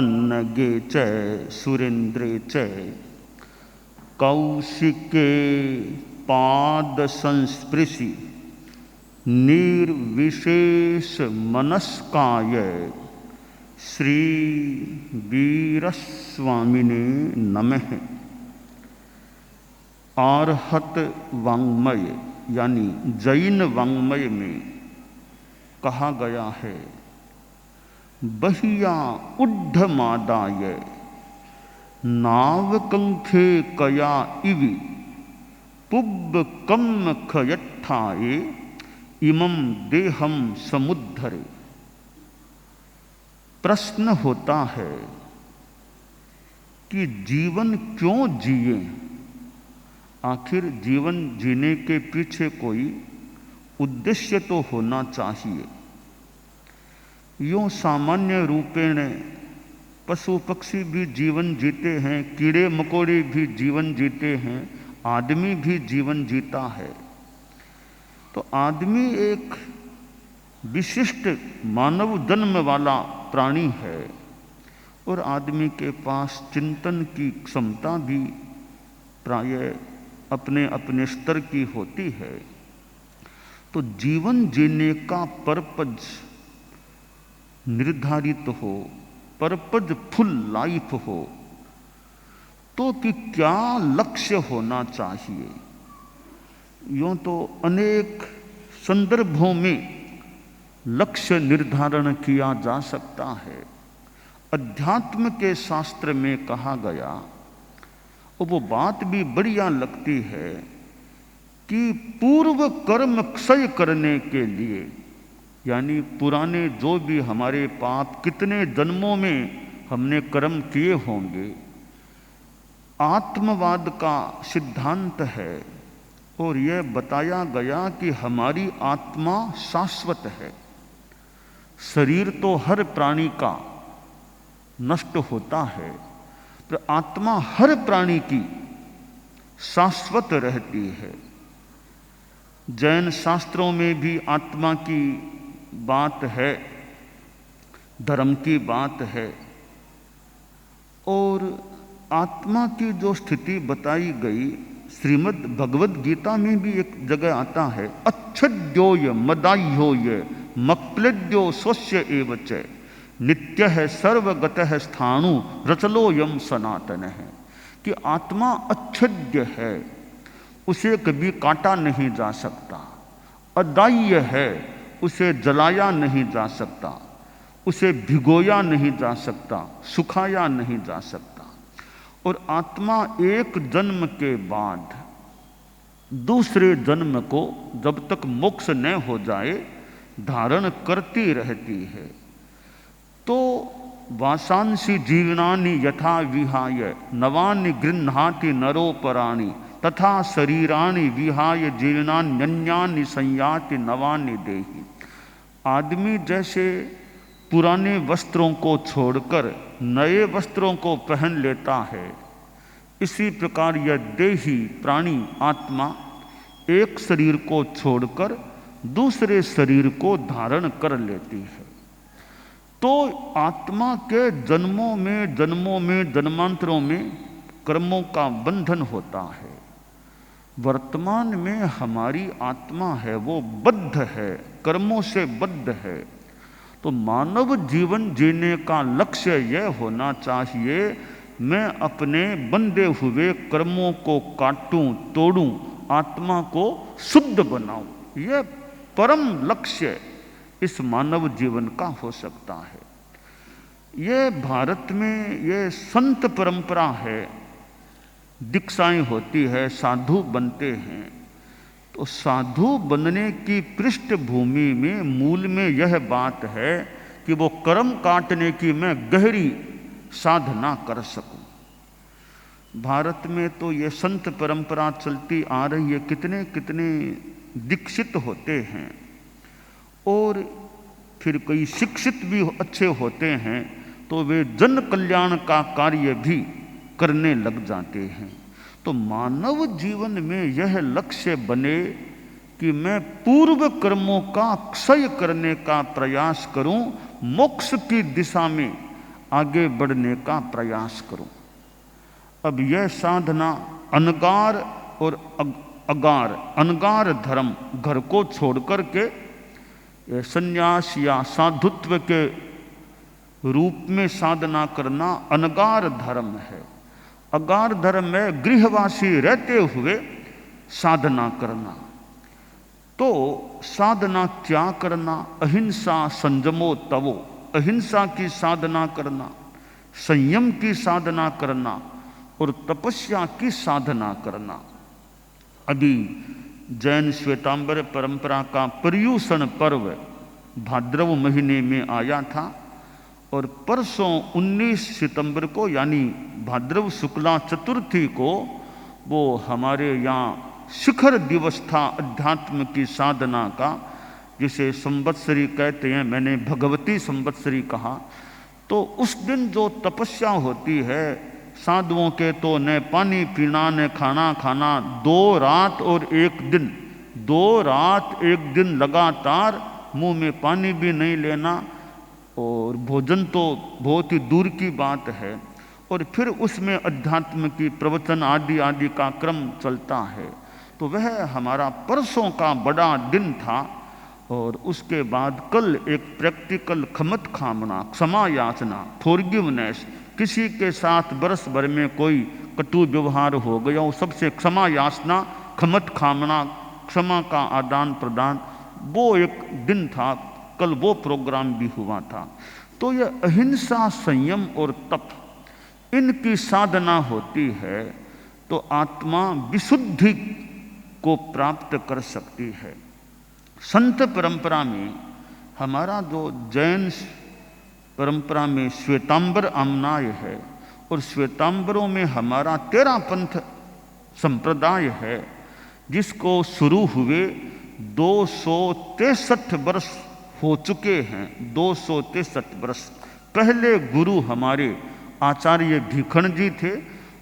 पन्नगे च सुरेन्द्रे च कौशिके पाद संस्पृशि निर्विशेष मनस्काय श्री वीरस्वामिने नमः। आर्हत वाङ्मय यानी जैन वाङ्मय में कहा गया है, बहिया उड्ढमादाय नावकंखे कया इवि पुब्ब कम खयट्ठाए इमं देहम समुद्धरे। प्रश्न होता है कि जीवन क्यों जिए? आखिर जीवन जीने के पीछे कोई उद्देश्य तो होना चाहिए। यूँ सामान्य रूपेण पशु पक्षी भी जीवन जीते हैं, कीड़े मकोड़े भी जीवन जीते हैं, आदमी भी जीवन जीता है। तो आदमी एक विशिष्ट मानव जन्म वाला प्राणी है और आदमी के पास चिंतन की क्षमता भी प्रायः अपने अपने स्तर की होती है। तो जीवन जीने का पर्पज निर्धारित हो, पर्पज फुल लाइफ हो, तो कि क्या लक्ष्य होना चाहिए? यूँ तो अनेक संदर्भों में लक्ष्य निर्धारण किया जा सकता है। अध्यात्म के शास्त्र में कहा गया, और वो बात भी बढ़िया लगती है कि पूर्व कर्म क्षय करने के लिए, यानी पुराने जो भी हमारे पाप कितने जन्मों में हमने कर्म किए होंगे, आत्मवाद का सिद्धांत है और यह बताया गया कि हमारी आत्मा शाश्वत है। शरीर तो हर प्राणी का नष्ट होता है, पर आत्मा हर प्राणी की शाश्वत रहती है। जैन शास्त्रों में भी आत्मा की बात है, धर्म की बात है, और आत्मा की जो स्थिति बताई गई श्रीमद् भगवद गीता में भी एक जगह आता है, अच्छद्योय मदाह्योय मक्लेद्यो स्वस्य एव च नित्यः सर्वगतः स्थाणु रचलोयम सनातन है। कि आत्मा अच्छेद्य है, उसे कभी काटा नहीं जा सकता। अदाह्य है, उसे जलाया नहीं जा सकता, उसे भिगोया नहीं जा सकता, सुखाया नहीं जा सकता। और आत्मा एक जन्म के बाद दूसरे जन्म को जब तक मोक्ष न हो जाए धारण करती रहती है। तो वासांसी जीवनानि यथा विहाय नवानि गृह्णाति नरोपराणि तथा शरीराणि विहाय जीवनान्यन्यानि संयाति नवानि देहि। आदमी जैसे पुराने वस्त्रों को छोड़कर नए वस्त्रों को पहन लेता है, इसी प्रकार यह देही प्राणी आत्मा एक शरीर को छोड़कर दूसरे शरीर को धारण कर लेती है। तो आत्मा के जन्मों में जन्मांतरों में कर्मों का बंधन होता है। वर्तमान में हमारी आत्मा है वो बद्ध है, कर्मों से बद्ध है। तो मानव जीवन जीने का लक्ष्य यह होना चाहिए, मैं अपने बंधे हुए कर्मों को काटूं, तोड़ूं, आत्मा को शुद्ध बनाऊं। यह परम लक्ष्य इस मानव जीवन का हो सकता है। ये भारत में ये संत परंपरा है, दीक्षाएं होती है, साधु बनते हैं। तो साधु बनने की पृष्ठभूमि में मूल में यह बात है कि वो कर्म काटने की मैं गहरी साधना कर सकूं। भारत में तो ये संत परंपरा चलती आ रही है, कितने कितने दीक्षित होते हैं और फिर कई शिक्षित भी अच्छे होते हैं, तो वे जन कल्याण का कार्य भी करने लग जाते हैं। तो मानव जीवन में यह लक्ष्य बने कि मैं पूर्व कर्मों का क्षय करने का प्रयास करूं, मोक्ष की दिशा में आगे बढ़ने का प्रयास करूं। अब यह साधना अनगार और अगार, अनगार धर्म, घर को छोड़ कर के संन्यास या साधुत्व के रूप में साधना करना अनगार धर्म है। अगार धर्म में गृहवासी रहते हुए साधना करना। तो साधना क्या करना? अहिंसा संयमो तवो, अहिंसा की साधना करना, संयम की साधना करना और तपस्या की साधना करना। अभी जैन श्वेतांबर परंपरा का पर्युषण पर्व भाद्रव महीने में आया था और परसों 19 सितंबर को यानी भाद्रव शुक्ला चतुर्थी को वो हमारे यहाँ शिखर दिवस था अध्यात्म की साधना का, जिसे संवत्सरी कहते हैं। मैंने भगवती संवत्सरी कहा। तो उस दिन जो तपस्या होती है साधुओं के, तो न पानी पीना न खाना खाना, 2 रात और 1 दिन, 2 रात 1 दिन लगातार मुंह में पानी भी नहीं लेना और भोजन तो बहुत ही दूर की बात है। और फिर उसमें अध्यात्म की प्रवचन आदि आदि का क्रम चलता है। तो वह हमारा परसों का बड़ा दिन था। और उसके बाद कल एक प्रैक्टिकल खमत खामना, क्षमा याचना, फॉरगिवनेस, किसी के साथ बरस भर में कोई कटु व्यवहार हो गया हो, सबसे क्षमा याचना, खमत खामना, क्षमा का आदान प्रदान, वो एक दिन था। कल वो प्रोग्राम भी हुआ था। तो यह अहिंसा, संयम और तप, इनकी साधना होती है तो आत्मा विशुद्धि को प्राप्त कर सकती है। संत परंपरा में हमारा जो जैन परंपरा में श्वेतांबर आमनाय है और श्वेतांबरों में हमारा 13 पंथ संप्रदाय है, जिसको शुरू हुए 263 वर्ष हो चुके हैं। 263 वर्ष। पहले गुरु हमारे आचार्य भीखण जी थे,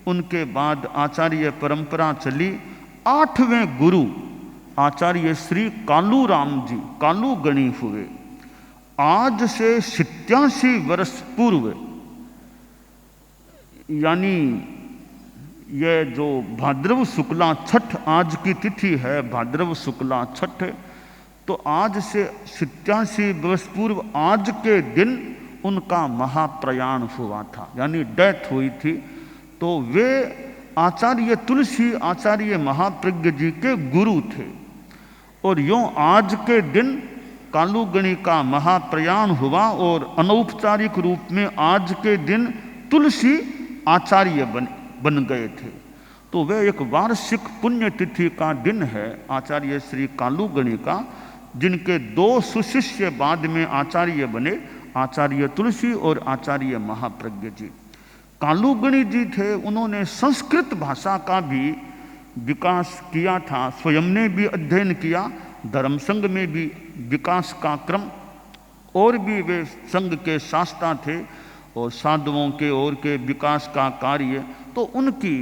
उनके बाद आचार्य परंपरा चली। 8वें गुरु आचार्य श्री कालूराम जी कालूगणी हुए। आज से 87 वर्ष पूर्व, यानी यह जो भाद्रव शुक्ला छठ आज की तिथि है, भाद्रव शुक्ला छठ, तो आज से 87 वर्ष पूर्व आज के दिन उनका महाप्रयाण हुआ था, यानी डेथ हुई थी। तो वे आचार्य तुलसी आचार्य महाप्रज्ञ जी के गुरु थे। और यूं आज के दिन कालूगणी का महाप्रयाण हुआ और अनौपचारिक रूप में आज के दिन तुलसी आचार्य बन गए थे। तो वह एक वार्षिक पुण्यतिथि का दिन है आचार्य श्री कालूगणी का, जिनके 2 सुशिष्य बाद में आचार्य बने, आचार्य तुलसी और आचार्य महाप्रज्ञ जी। कालूगणी जी थे, उन्होंने संस्कृत भाषा का भी विकास किया था, स्वयं ने भी अध्ययन किया, धर्म संघ में भी विकास का क्रम, और भी वे संघ के शास्त्रा थे और साधुओं के और के विकास का कार्य। तो उनकी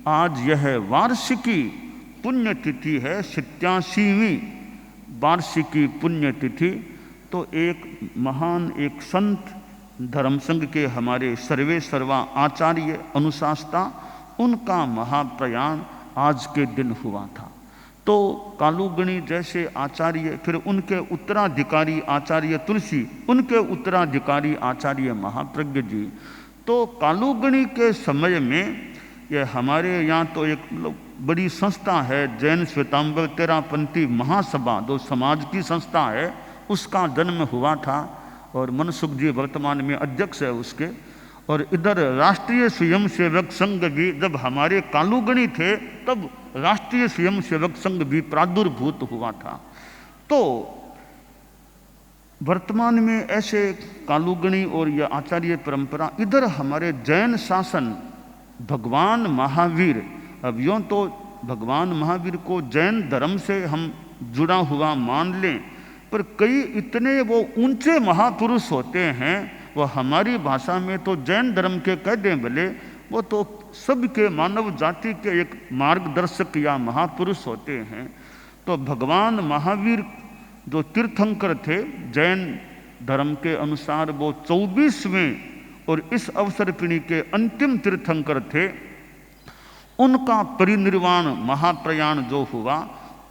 आज यह वार्षिकी पुण्यतिथि है, 87वीं वार्षिकी पुण्यतिथि। तो एक महान एक संत, धर्म संघ के हमारे सर्वे सर्वा आचार्य अनुशास्ता, उनका महाप्रयाण आज के दिन हुआ था। तो कालूगणी जैसे आचार्य, फिर उनके उत्तराधिकारी आचार्य तुलसी, उनके उत्तराधिकारी आचार्य महाप्रज्ञ जी। तो कालूगणी के समय में यह हमारे यहाँ तो एक बड़ी संस्था है, जैन श्वेतांबर 13पंथी महासभा, जो समाज की संस्था है, उसका जन्म हुआ था और मनसुख जी वर्तमान में अध्यक्ष है उसके। और इधर राष्ट्रीय स्वयंसेवक संघ भी, जब हमारे कालूगणी थे तब राष्ट्रीय स्वयंसेवक संघ भी प्रादुर्भूत हुआ था। तो वर्तमान में ऐसे कालूगणी और यह आचार्य परंपरा, इधर हमारे जैन शासन भगवान महावीर, अब यूँ तो भगवान महावीर को जैन धर्म से हम जुड़ा हुआ मान लें, पर कई इतने वो ऊंचे महापुरुष होते हैं, वो हमारी भाषा में तो जैन धर्म के कह दें भले, वो तो सबके मानव जाति के एक मार्गदर्शक या महापुरुष होते हैं। तो भगवान महावीर जो तीर्थंकर थे जैन धर्म के अनुसार, वो 24वें और इस अवसर्पिणी के अंतिम तीर्थंकर थे। उनका परिनिर्वाण महाप्रयाण जो हुआ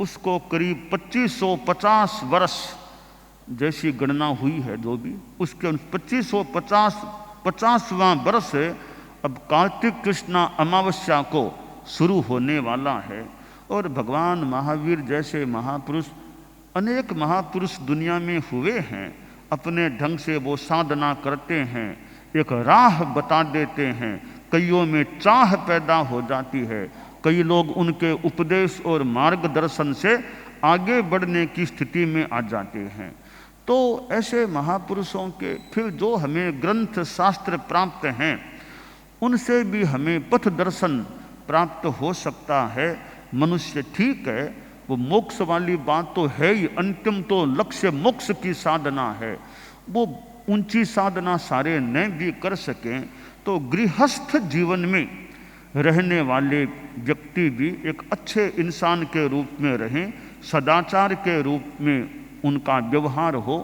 उसको करीब 2550 वर्ष जैसी गणना हुई है, जो भी उसके 2550वां वर्ष अब कार्तिक कृष्णा अमावस्या को शुरू होने वाला है। और भगवान महावीर जैसे महापुरुष, अनेक महापुरुष दुनिया में हुए हैं, अपने ढंग से वो साधना करते हैं, एक राह बता देते हैं, कईयों में चाह पैदा हो जाती है, कई लोग उनके उपदेश और मार्गदर्शन से आगे बढ़ने की स्थिति में आ जाते हैं। तो ऐसे महापुरुषों के फिर जो हमें ग्रंथ शास्त्र प्राप्त हैं उनसे भी हमें पथ दर्शन प्राप्त हो सकता है। मनुष्य ठीक है, वो मोक्ष वाली बात तो है ही, अंतिम तो लक्ष्य मोक्ष की साधना है, वो ऊंची साधना सारे न भी कर सकें तो गृहस्थ जीवन में रहने वाले व्यक्ति भी एक अच्छे इंसान के रूप में रहें, सदाचार के रूप में उनका व्यवहार हो।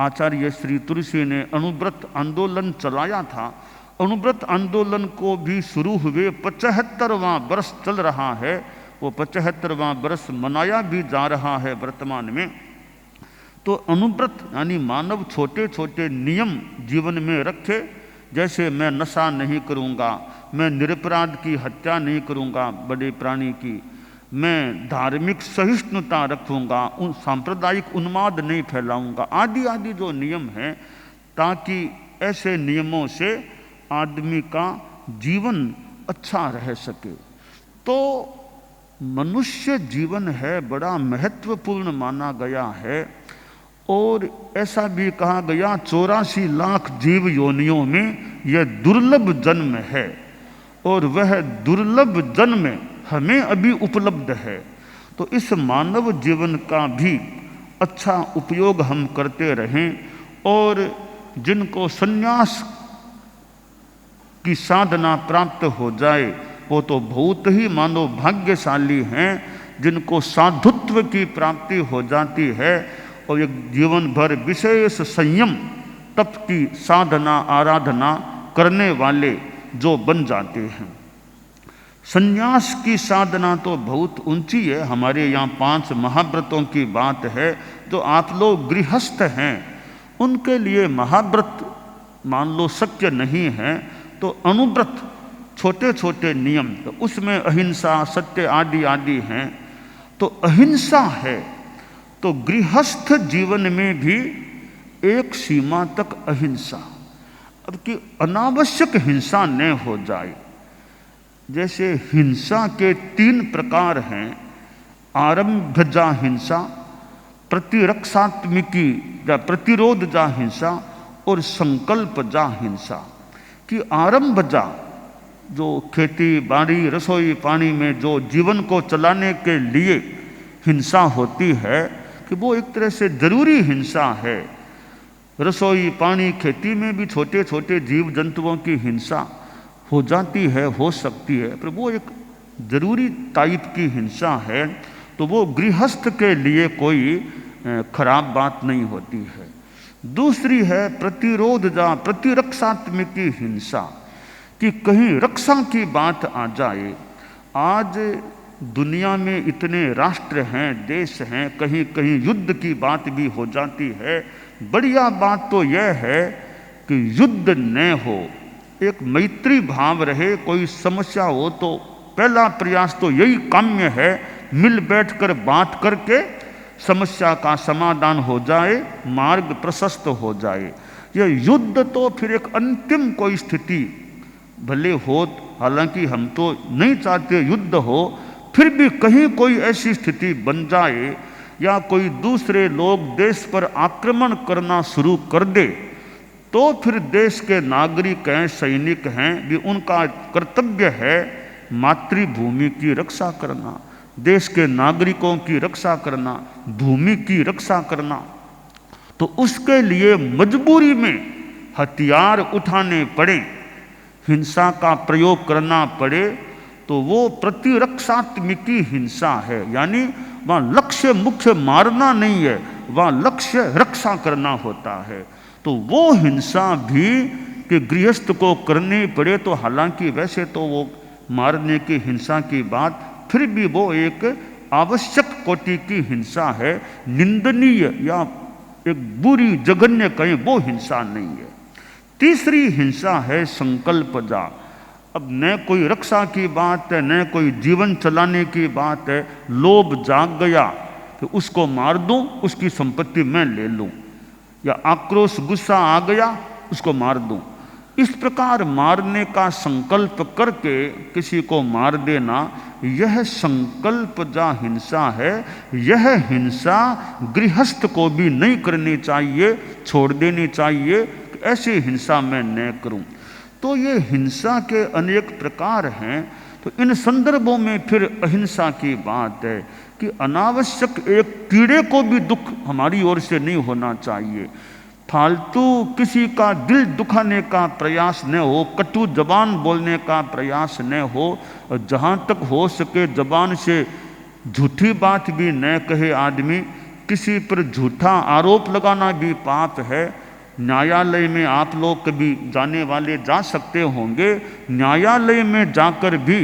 आचार्य श्री तुलसी ने अणुव्रत आंदोलन चलाया था, अणुव्रत आंदोलन को भी शुरू हुए 75वां वर्ष चल रहा है, वो 75वां वर्ष मनाया भी जा रहा है वर्तमान में। तो अणुव्रत यानी मानव छोटे छोटे नियम जीवन में रखे, जैसे मैं नशा नहीं करूँगा, मैं निरपराध की हत्या नहीं करूँगा बड़े प्राणी की, मैं धार्मिक सहिष्णुता रखूँगा, उन सांप्रदायिक उन्माद नहीं फैलाऊँगा, आदि आदि जो नियम हैं, ताकि ऐसे नियमों से आदमी का जीवन अच्छा रह सके। तो मनुष्य जीवन है बड़ा महत्वपूर्ण माना गया है, और ऐसा भी कहा गया 84 लाख जीव योनियों में यह दुर्लभ जन्म है, और वह दुर्लभ जन्म हमें अभी उपलब्ध है। तो इस मानव जीवन का भी अच्छा उपयोग हम करते रहें, और जिनको संन्यास की साधना प्राप्त हो जाए वो तो बहुत ही मानो भाग्यशाली हैं, जिनको साधुत्व की प्राप्ति हो जाती है और एक जीवन भर विशेष संयम तप की साधना आराधना करने वाले जो बन जाते हैं। संन्यास की साधना तो बहुत ऊंची है। हमारे यहाँ 5 महाव्रतों की बात है, जो आप लोग गृहस्थ हैं उनके लिए महाव्रत मान लो शक्य नहीं है, तो अणुव्रत छोटे छोटे नियम, तो उसमें अहिंसा सत्य आदि आदि हैं। तो अहिंसा है तो गृहस्थ जीवन में भी एक सीमा तक अहिंसा, अब कि अनावश्यक हिंसा न हो जाए। जैसे हिंसा के 3 प्रकार हैं, आरंभजा हिंसा, प्रतिरक्षात्मिकी या प्रतिरोधजा हिंसा और संकल्पजा हिंसा। कि आरंभजा जो खेती बाड़ी रसोई पानी में जो जीवन को चलाने के लिए हिंसा होती है, कि वो एक तरह से जरूरी हिंसा है। रसोई पानी खेती में भी छोटे छोटे जीव जंतुओं की हिंसा हो जाती है, हो सकती है, पर वो एक जरूरी टाइप की हिंसा है, तो वो गृहस्थ के लिए कोई खराब बात नहीं होती है। दूसरी है प्रतिरोधजा प्रतिरक्षात्मिकी हिंसा, कि कहीं रक्षा की बात आ जाए। आज दुनिया में इतने राष्ट्र हैं, देश हैं, कहीं कहीं युद्ध की बात भी हो जाती है। बढ़िया बात तो यह है कि युद्ध न हो, एक मैत्री भाव रहे। कोई समस्या हो तो पहला प्रयास तो यही काम्य है, मिल बैठकर बात करके समस्या का समाधान हो जाए, मार्ग प्रशस्त हो जाए। यह युद्ध तो फिर एक अंतिम कोई स्थिति भले हो, हालांकि हम तो नहीं चाहते युद्ध हो, फिर भी कहीं कोई ऐसी स्थिति बन जाए या कोई दूसरे लोग देश पर आक्रमण करना शुरू कर दे, तो फिर देश के नागरिक हैं, सैनिक हैं, भी उनका कर्तव्य है मातृभूमि की रक्षा करना, देश के नागरिकों की रक्षा करना, भूमि की रक्षा करना। तो उसके लिए मजबूरी में हथियार उठाने पड़े, हिंसा का प्रयोग करना पड़े, तो वो प्रतिरक्षात्मिकी हिंसा है। यानी वहाँ लक्ष्य मुख्य मारना नहीं है, वहाँ लक्ष्य रक्षा करना होता है। तो वो हिंसा भी कि गृहस्थ को करनी पड़े, तो हालांकि वैसे तो वो मारने की हिंसा की बात, फिर भी वो एक आवश्यक कोटि की हिंसा है, निंदनीय या एक बुरी जघन्य कहीं वो हिंसा नहीं है। तीसरी हिंसा है संकल्पजा। अब न कोई रक्षा की बात है, न कोई जीवन चलाने की बात है, लोभ जाग गया कि उसको मार दूं, उसकी संपत्ति मैं ले लूं, या आक्रोश गुस्सा आ गया उसको मार दूं। इस प्रकार मारने का संकल्प करके किसी को मार देना, यह संकल्पजा हिंसा है। यह हिंसा गृहस्थ को भी नहीं करनी चाहिए, छोड़ देनी चाहिए, ऐसी हिंसा मैं न करूं। तो ये हिंसा के अनेक प्रकार हैं। तो इन संदर्भों में फिर अहिंसा की बात है कि अनावश्यक एक कीड़े को भी दुख हमारी ओर से नहीं होना चाहिए। फालतू किसी का दिल दुखाने का प्रयास न हो, कटु जबान बोलने का प्रयास न हो, और जहाँ तक हो सके जबान से झूठी बात भी न कहे आदमी। किसी पर झूठा आरोप लगाना भी पाप है। न्यायालय में आप लोग कभी जाने वाले जा सकते होंगे, न्यायालय में जाकर भी,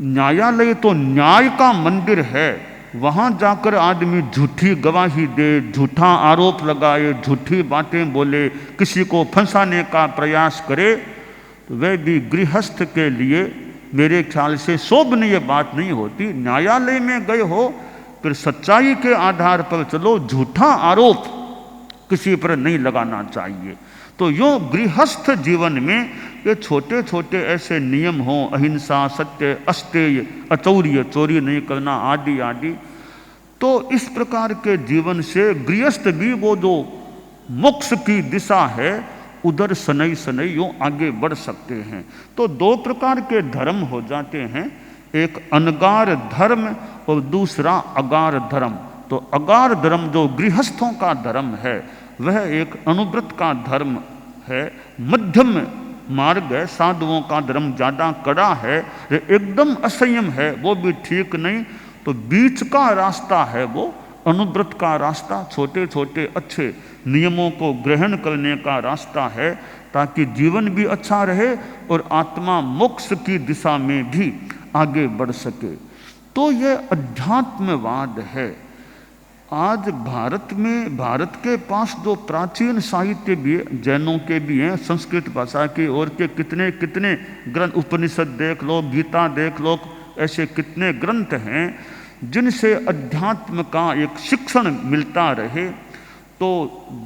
न्यायालय तो न्याय का मंदिर है, वहाँ जाकर आदमी झूठी गवाही दे, झूठा आरोप लगाए, झूठी बातें बोले, किसी को फंसाने का प्रयास करे, तो वह भी गृहस्थ के लिए मेरे ख्याल से शोभनीय बात नहीं होती। न्यायालय में गए हो, फिर सच्चाई के आधार पर चलो, झूठा आरोप किसी पर नहीं लगाना चाहिए। तो यूँ गृहस्थ जीवन में ये छोटे छोटे ऐसे नियम हों, अहिंसा, सत्य, अस्तेय, अचौर्य, चोरी नहीं करना आदि आदि, तो इस प्रकार के जीवन से गृहस्थ भी वो जो मोक्ष की दिशा है उधर सनई सनई यूँ आगे बढ़ सकते हैं। तो दो प्रकार के धर्म हो जाते हैं, एक अनगार धर्म और दूसरा अगार धर्म। तो अगार धर्म जो गृहस्थों का धर्म है वह एक अनुव्रत का धर्म है, मध्यम मार्ग है। साधुओं का धर्म ज़्यादा कड़ा है, एकदम असंयम है, वो भी ठीक नहीं। तो बीच का रास्ता है वो अनुव्रत का रास्ता, छोटे छोटे अच्छे नियमों को ग्रहण करने का रास्ता है, ताकि जीवन भी अच्छा रहे और आत्मा मोक्ष की दिशा में भी आगे बढ़ सके। तो यह अध्यात्मवाद है। आज भारत में, भारत के पास जो प्राचीन साहित्य भी है, जैनों के भी हैं, संस्कृत भाषा के और के कितने कितने ग्रंथ, उपनिषद देख लो, गीता देख लो, ऐसे कितने ग्रंथ हैं जिनसे अध्यात्म का एक शिक्षण मिलता रहे। तो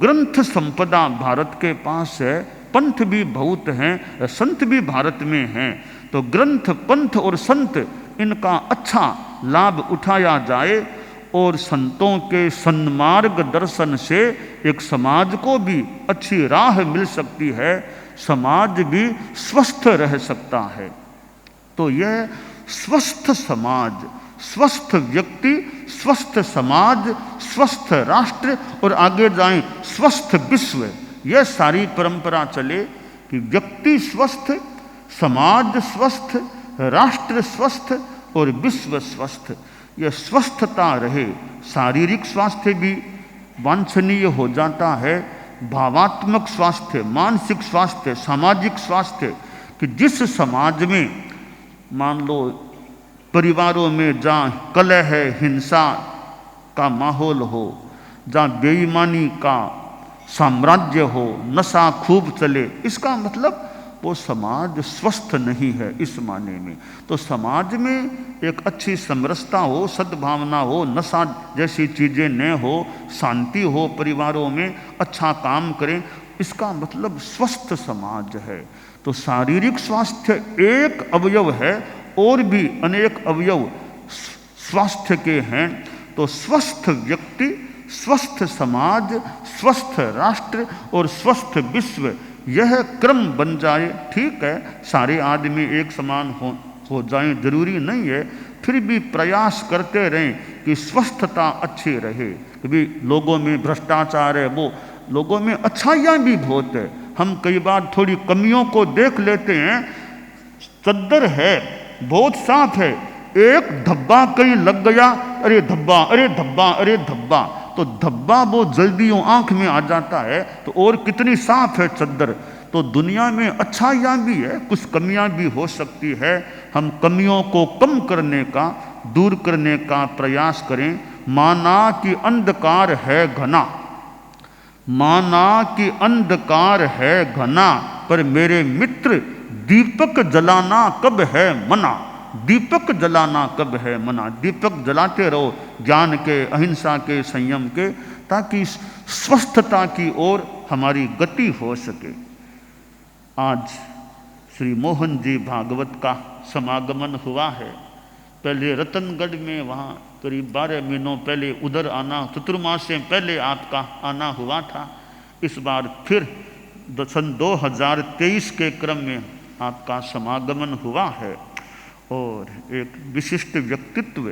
ग्रंथ संपदा भारत के पास है, पंथ भी बहुत हैं, संत भी भारत में हैं। तो ग्रंथ, पंथ और संत, इनका अच्छा लाभ उठाया जाए और संतों के सन्मार्ग दर्शन से एक समाज को भी अच्छी राह मिल सकती है, समाज भी स्वस्थ रह सकता है। तो यह स्वस्थ समाज, स्वस्थ व्यक्ति, स्वस्थ समाज, स्वस्थ राष्ट्र और आगे जाएं स्वस्थ विश्व, यह सारी परंपरा चले कि व्यक्ति स्वस्थ, समाज स्वस्थ, राष्ट्र स्वस्थ और विश्व स्वस्थ। यह स्वस्थता रहे। शारीरिक स्वास्थ्य भी वांछनीय हो जाता है, भावात्मक स्वास्थ्य, मानसिक स्वास्थ्य, सामाजिक स्वास्थ्य, कि जिस समाज में मान लो परिवारों में जहाँ कलह है, हिंसा का माहौल हो, जहाँ बेईमानी का साम्राज्य हो, नशा खूब चले, इसका मतलब वो समाज स्वस्थ नहीं है इस माने में। तो समाज में एक अच्छी समरसता हो, सद्भावना हो, नशा जैसी चीज़ें न हो, शांति हो, परिवारों में अच्छा काम करें, इसका मतलब स्वस्थ समाज है। तो शारीरिक स्वास्थ्य एक अवयव है, और भी अनेक अवयव स्वास्थ्य के हैं। तो स्वस्थ व्यक्ति, स्वस्थ समाज, स्वस्थ राष्ट्र और स्वस्थ विश्व, यह क्रम बन जाए। ठीक है, सारे आदमी एक समान हो जाएं जरूरी नहीं है, फिर भी प्रयास करते रहें कि स्वस्थता अच्छी रहे। कभी लोगों में भ्रष्टाचार है, वो लोगों में अच्छाइयाँ भी बहुत है, हम कई बार थोड़ी कमियों को देख लेते हैं। चद्दर है, बहुत साफ है, एक धब्बा कहीं लग गया, अरे धब्बा, अरे धब्बा, अरे धब्बा, तो धब्बा वो जल्दी आंख में आ जाता है। तो और कितनी साफ है चद्दर, तो दुनिया में अच्छाइयाँ भी है, कुछ कमियाँ भी हो सकती है। हम कमियों को कम करने का, दूर करने का प्रयास करें। माना कि अंधकार है घना, माना कि अंधकार है घना, पर मेरे मित्र दीपक जलाना कब है मना। दीपक जलाना कब है मना। दीपक जलाते रहो ज्ञान के, अहिंसा के, संयम के, ताकि स्वस्थता की ओर हमारी गति हो सके। आज श्री मोहन जी भागवत का समागमन हुआ है। पहले रतनगढ़ में, वहाँ करीब 12 महीनों पहले उधर आना, चतुर्मास से पहले आपका आना हुआ था। इस बार फिर सन 2023 के क्रम में आपका समागमन हुआ है। और एक विशिष्ट व्यक्तित्व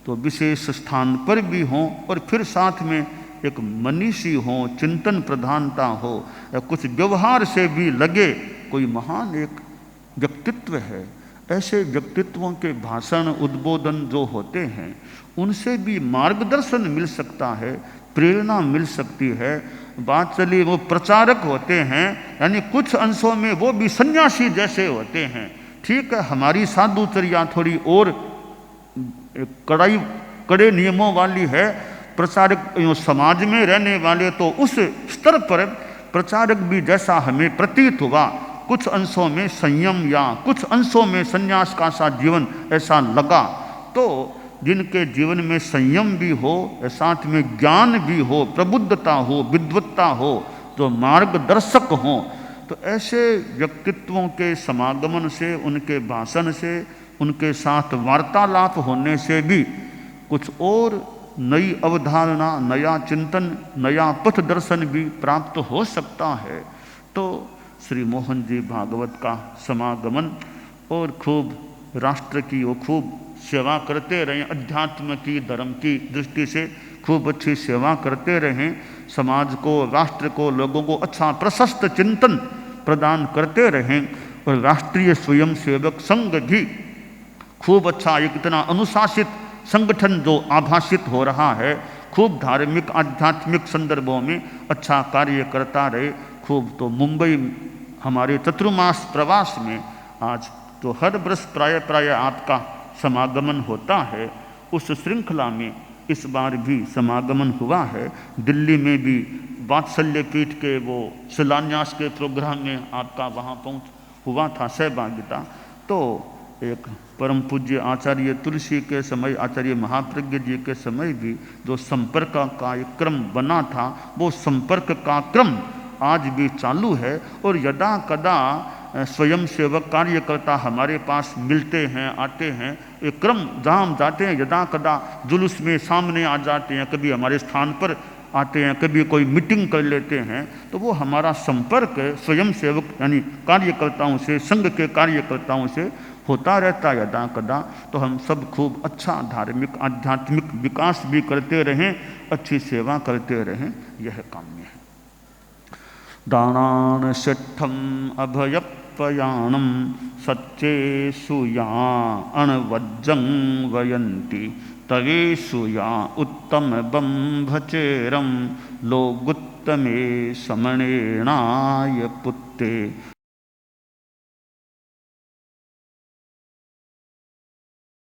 तो विशेष स्थान पर भी हों, और फिर साथ में एक मनीषी हो, चिंतन प्रधानता हो, या कुछ व्यवहार से भी लगे कोई महान एक व्यक्तित्व है। ऐसे व्यक्तित्वों के भाषण, उद्बोधन जो होते हैं, उनसे भी मार्गदर्शन मिल सकता है, प्रेरणा मिल सकती है। बात चली वो प्रचारक होते हैं, यानी कुछ अंशों में वो भी सन्यासी जैसे होते हैं। ठीक है, हमारी साधुचर्या थोड़ी और कड़े नियमों वाली है। प्रचारक समाज में रहने वाले तो उस स्तर पर प्रचारक भी जैसा हमें प्रतीत हुआ, कुछ अंशों में संयम या कुछ अंशों में संन्यास का सा जीवन ऐसा लगा। तो जिनके जीवन में संयम भी हो, साथ में ज्ञान भी हो, प्रबुद्धता हो, विद्वत्ता हो, जो मार्गदर्शक हों, तो ऐसे व्यक्तित्वों के समागमन से, उनके भाषण से, उनके साथ वार्तालाप होने से भी कुछ और नई अवधारणा, नया चिंतन, नया पथ दर्शन भी प्राप्त हो सकता है। तो श्री मोहन जी भागवत का समागमन, और खूब राष्ट्र की वो खूब सेवा करते रहें, अध्यात्म की, धर्म की दृष्टि से खूब अच्छी सेवा करते रहें, समाज को, राष्ट्र को, लोगों को अच्छा प्रशस्त चिंतन प्रदान करते रहें। और राष्ट्रीय स्वयंसेवक संघ भी खूब अच्छा, एक इतना अनुशासित संगठन जो आभासित हो रहा है, खूब धार्मिक आध्यात्मिक संदर्भों में अच्छा कार्य करता रहे। खूब तो मुंबई हमारे चतुर्मास प्रवास में आज तो हर वर्ष प्राय आपका समागमन होता है। उस श्रृंखला में इस बार भी समागमन हुआ है। दिल्ली में भी वात्सल्य पीठ के वो शिलान्यास के प्रोग्राम में आपका वहाँ पहुँच हुआ था, सहभागिता। तो एक परम पूज्य आचार्य तुलसी के समय, आचार्य महाप्रज्ञ जी के समय भी जो संपर्क का एक क्रम बना था, वो संपर्क का क्रम आज भी चालू है। और यदा कदा स्वयंसेवक कार्यकर्ता हमारे पास मिलते हैं, आते हैं, एक क्रम जहाँ हम जाते हैं, यदा कदा जुलूस में सामने आ जाते हैं, कभी हमारे स्थान पर आते हैं, कभी कोई मीटिंग कर लेते हैं, तो वो हमारा संपर्क स्वयंसेवक यानी कार्यकर्ताओं से, संघ के कार्यकर्ताओं से होता रहता है यदा कदा। तो हम सब खूब अच्छा धार्मिक आध्यात्मिक विकास भी करते रहें, अच्छी सेवा करते रहें, यह काम्य है। दानान शिष्ठम अभयपयाणम सच्चेषु या अणवज्जं वयन्ति तवेषु या उत्तम बंभचेरम लोगुत्तमे समणेनाय पुत्ते